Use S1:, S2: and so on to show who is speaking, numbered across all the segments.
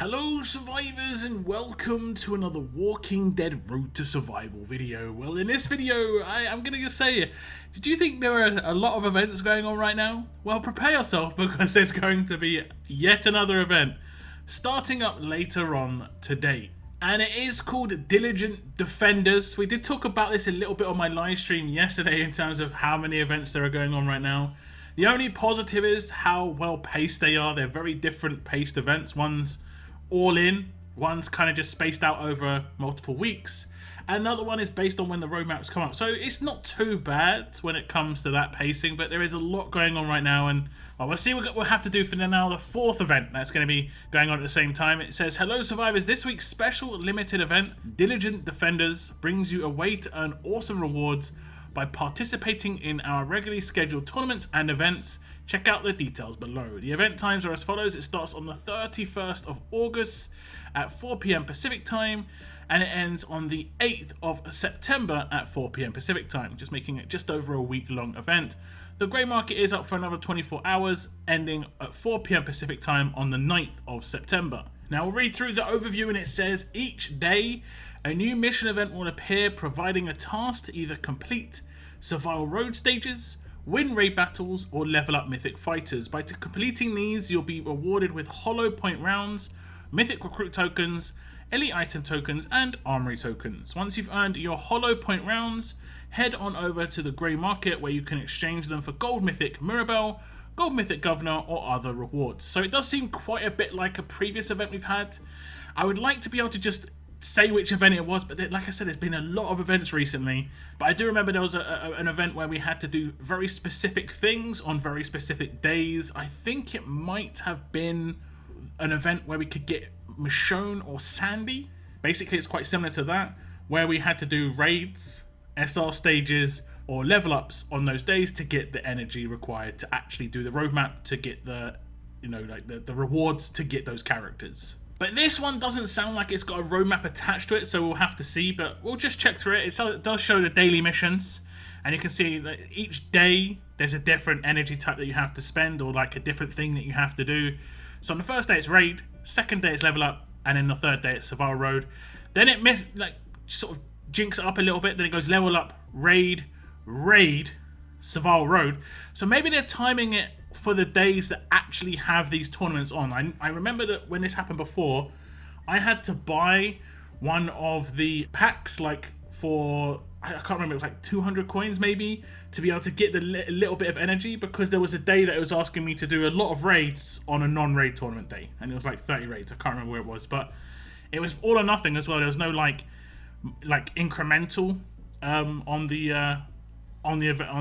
S1: Hello survivors and welcome to another Walking Dead Road to Survival video. Well, in this video I'm gonna just say, did you think there are a lot of events going on right now? Well, prepare yourself because there's going to be yet another event starting up later on today. And it is called Diligent Defenders. We did talk about this a little bit on my live stream yesterday in terms of how many events there are going on right now. The only positive is how well paced they are. They're very different paced events. One's all in, one's kind of just spaced out over multiple weeks, and another one is based on when the roadmaps come up. So it's not too bad when it comes to that pacing, but there is a lot going on right now, and well, we'll see what we'll have to do for now the fourth event that's going to be going on at the same time. It says, hello survivors, this week's special limited event, Diligent Defenders, brings you a way to earn awesome rewards by participating in our regularly scheduled tournaments and events. Check out the details below. The event times are as follows. It starts on the 31st of August at 4 PM Pacific time, and it ends on the 8th of September at 4 PM Pacific time, just making it just over a week-long event. The grey market is up for another 24 hours, ending at 4 PM Pacific time on the 9th of September. Now we'll read through the overview, and it says, each day a new mission event will appear, providing a task to either complete survival road stages, win raid battles, or level up mythic fighters. By completing these, you'll be rewarded with hollow point rounds, mythic recruit tokens, elite item tokens, and armory tokens. Once you've earned your hollow point rounds, head on over to the grey market where you can exchange them for gold mythic Mirabelle, gold mythic governor, or other rewards. So it does seem quite a bit like a previous event we've had. I would like to be able to just say which event it was, but like I said, there's been a lot of events recently. But I do remember there was an event where we had to do very specific things on very specific days. I think it might have been an event where we could get Michonne or Sandy. Basically, it's quite similar to that, where we had to do raids, SR stages, or level ups on those days to get the energy required to actually do the roadmap to get the, the rewards to get those characters. But this one doesn't sound like it's got a roadmap attached to it, so we'll have to see, but we'll just check through it. It does show the daily missions, and you can see that each day there's a different energy type that you have to spend, or like a different thing that you have to do. So on the first day it's raid, second day it's level up, and then the third day it's survival road. Then it sort of jinx it up a little bit, then it goes level up, raid, survival road. So maybe they're timing it for the days that actually have these tournaments on. I remember that when this happened before, I had to buy one of the packs for, I can't remember, it was like 200 coins maybe, to be able to get the little bit of energy, because there was a day that it was asking me to do a lot of raids on a non-raid tournament day, and it was like 30 raids. I can't remember where it was, but it was all or nothing as well. There was no like incremental on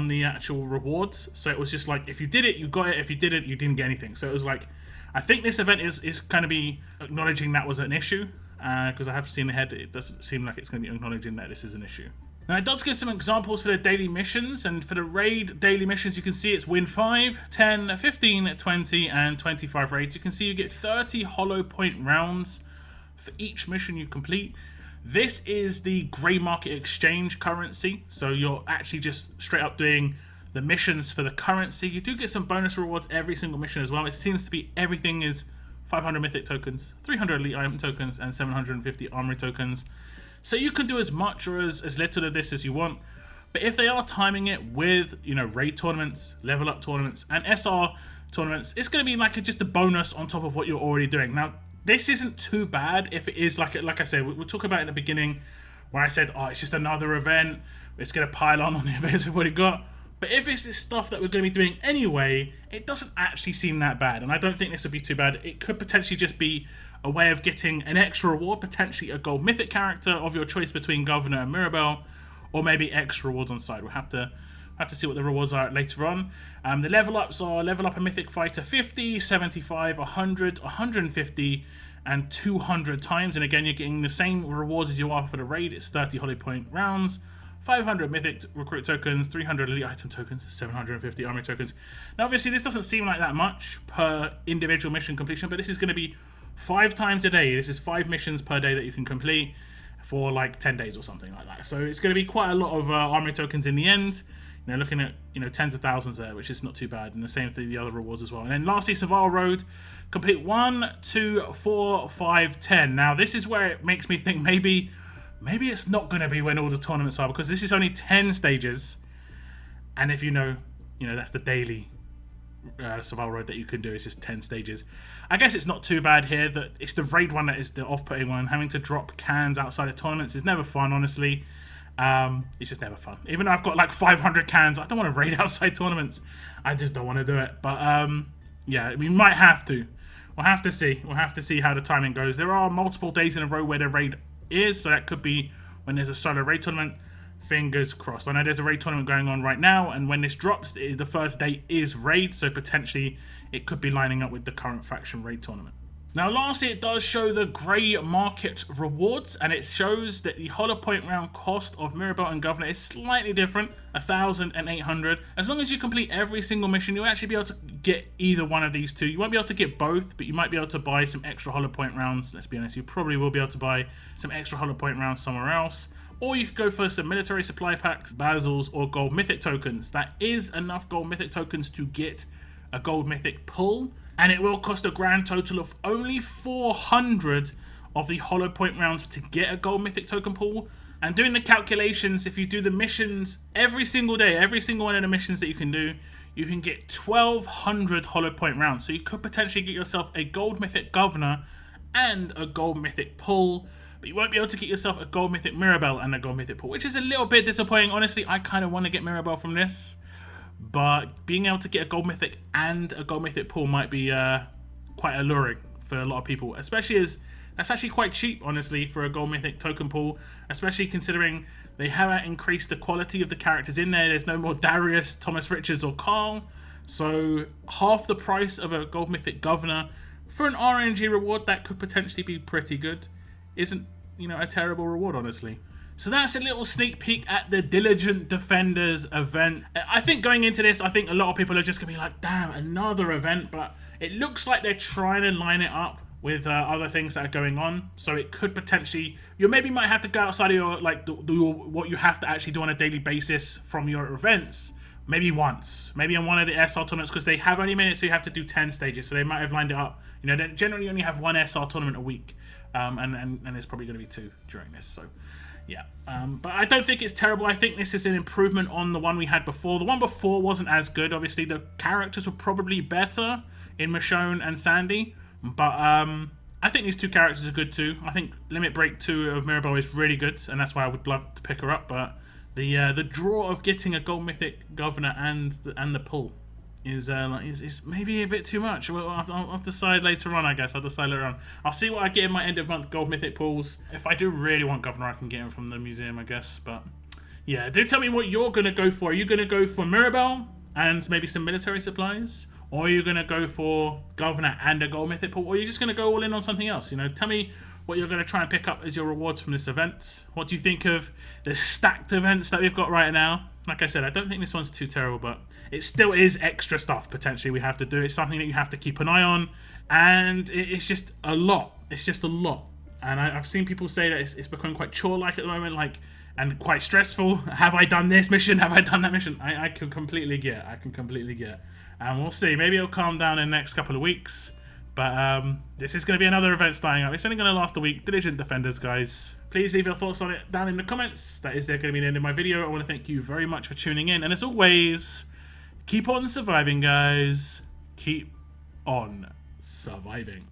S1: the actual rewards. So it was just like, if you did it, you got it. If you didn't, you didn't get anything. So it was like, I think this event is going to be acknowledging that was an issue, because I have seen ahead, it doesn't seem like it's going to be acknowledging that this is an issue. Now it does give some examples for the daily missions, and for the raid daily missions you can see it's win 5, 10, 15, 20 and 25 raids. You can see you get 30 hollow point rounds for each mission you complete. This is the grey market exchange currency, so you're actually just straight up doing the missions for the currency. You do get some bonus rewards every single mission as well. It seems to be everything is 500 mythic tokens, 300 elite item tokens, and 750 armory tokens. So you can do as much or as little of this as you want. But if they are timing it with, raid tournaments, level up tournaments, and SR tournaments, it's going to be like just a bonus on top of what you're already doing. Now, this isn't too bad if it is like I said, we'll talk about it in the beginning where I said, oh, it's just another event, it's going to pile on the events we've already got. But if it's this stuff that we're going to be doing anyway, it doesn't actually seem that bad, and I don't think this would be too bad. It could potentially just be a way of getting an extra reward, potentially a gold mythic character of your choice between Governor and Mirabelle, or maybe extra rewards on side. We'll have to see what the rewards are later on. The level ups are level up a mythic fighter 50, 75, 100, 150 and 200 times, and again you're getting the same rewards as you are for the raid. It's 30 hollow point rounds, 500 mythic recruit tokens, 300 elite item tokens, 750 armory tokens. Now obviously this doesn't seem like that much per individual mission completion, but this is going to be 5 times a day. This is 5 missions per day that you can complete for like 10 days or something like that. So it's going to be quite a lot of armory tokens in the end. Looking at tens of thousands there, which is not too bad, and the same for the other rewards as well. And then lastly, Survival Road Complete 1, 2, 4, 5, 10. Now, this is where it makes me think maybe it's not going to be when all the tournaments are, because this is only 10 stages. And if you know, that's the daily survival road that you can do. It's just 10 stages. I guess it's not too bad here. That it's the raid one that is the off-putting one. Having to drop cans outside of tournaments is never fun, honestly. It's just never fun. Even though I've got like 500 cans, I don't want to raid outside tournaments. I just don't want to do it. But yeah, we might have to. We'll have to see. We'll have to see how the timing goes. There are multiple days in a row where the raid is, so that could be when there's a solo raid tournament. Fingers crossed. I know there's a raid tournament going on right now, and when this drops, the first day is raid, so potentially it could be lining up with the current faction raid tournament. Now, lastly, it does show the grey market rewards, and it shows that the hollow point round cost of Mirabelle and Governor is slightly different, 1,000 and 800. As long as you complete every single mission, you'll actually be able to get either one of these two. You won't be able to get both, but you might be able to buy some extra hollow point rounds. Let's be honest, you probably will be able to buy some extra hollow point rounds somewhere else. Or you could go for some military supply packs, basils, or gold mythic tokens. That is enough gold mythic tokens to get a gold mythic pull, and it will cost a grand total of only 400 of the hollow point rounds to get a gold mythic token pull. And doing the calculations, if you do the missions every single day, every single one of the missions that you can do, you can get 1,200 hollow point rounds. So you could potentially get yourself a gold mythic governor and a gold mythic pull, but you won't be able to get yourself a gold mythic Mirabelle and a gold mythic pull, which is a little bit disappointing. Honestly, I kind of want to get Mirabelle from this, but being able to get a gold mythic and a gold mythic pull might be quite alluring for a lot of people, especially as that's actually quite cheap, honestly, for a gold mythic token pull, especially considering they haven't increased the quality of the characters in there. There's no more Darius, Thomas Richards, or Carl, so half the price of a gold mythic governor for an RNG reward that could potentially be pretty good isn't, a terrible reward, honestly. So that's a little sneak peek at the Diligent Defenders event. I think going into this, I think a lot of people are just going to be like, damn, another event. But it looks like they're trying to line it up with other things that are going on. So it could potentially, you maybe might have to go outside of your, do what you have to actually do on a daily basis from your events. Maybe once. Maybe on one of the SR tournaments, because they have only minutes, so you have to do 10 stages. So they might have lined it up. They generally only have one SR tournament a week. And there's probably going to be 2 during this. So yeah, but I don't think it's terrible. I think this is an improvement on the one we had before. The one before wasn't as good. Obviously, the characters were probably better in Michonne and Sandy, but I think these 2 characters are good too. I think Limit Break 2 of Mirabelle is really good, and that's why I would love to pick her up. But the draw of getting a gold mythic governor and the pull is maybe a bit too much. I'll decide later on, I guess. I'll decide later on. I'll see what I get in my end of month gold mythic pulls. If I do really want governor, I can get him from the museum, I guess. But yeah, do tell me what you're going to go for. Are you going to go for Mirabelle and maybe some military supplies? Or are you going to go for governor and a gold mythic pull? Or are you just going to go all in on something else? Tell me what you're going to try and pick up as your rewards from this event. What do you think of the stacked events that we've got right now? Like I said, I don't think this one's too terrible, but it still is extra stuff potentially we have to do. It's something that you have to keep an eye on, and it's just a lot. It's just a lot. And I've seen people say that it's becoming quite chore-like at the moment, and quite stressful. Have I done this mission? Have I done that mission? I can completely get. And we'll see. Maybe it'll calm down in the next couple of weeks. But this is going to be another event starting up. It's only going to last a week. Diligent Defenders, guys. Please leave your thoughts on it down in the comments. That is going to be the end of my video. I want to thank you very much for tuning in. And as always, keep on surviving, guys. Keep on surviving.